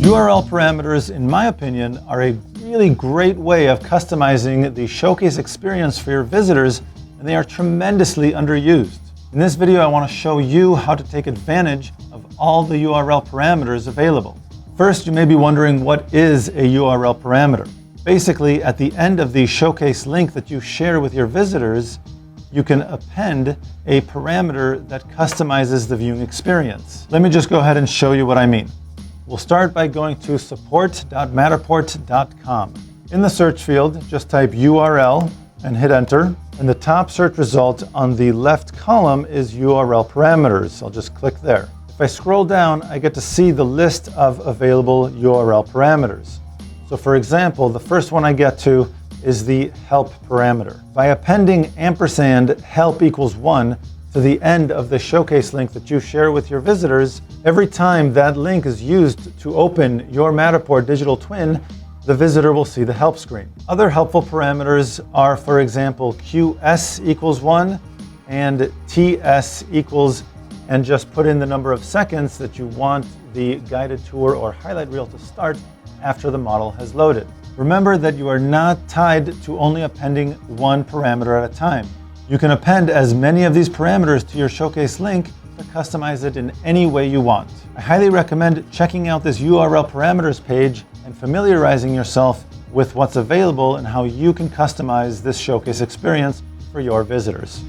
URL parameters, in my opinion, are a really great way of customizing the Showcase experience for your visitors, and they are tremendously underused. In this video, I want to show you how to take advantage of all the URL parameters available. First, you may be wondering, what is a URL parameter? Basically, at the end of the Showcase link that you share with your visitors, you can append a parameter that customizes the viewing experience. Let me just go ahead and show you what I mean. We'll start by going to support.matterport.com. In the search field, just type URL and hit enter. And the top search result on the left column is URL parameters. I'll just click there. If I scroll down, I get to see the list of available URL parameters. So for example, the first one I get to is the help parameter. By appending ampersand help equals 1 to the end of the Showcase link that you share with your visitors, every time that link is used to open your Matterport digital twin, the visitor will see the help screen. Other helpful parameters are, for example, QS equals 1 and TS equals, and just put in the number of seconds that you want the guided tour or highlight reel to start after the model has loaded. Remember that you are not tied to only appending one parameter at a time. You can append as many of these parameters to your Showcase link to customize it in any way you want. I highly recommend checking out this URL parameters page and familiarizing yourself with what's available and how you can customize this Showcase experience for your visitors.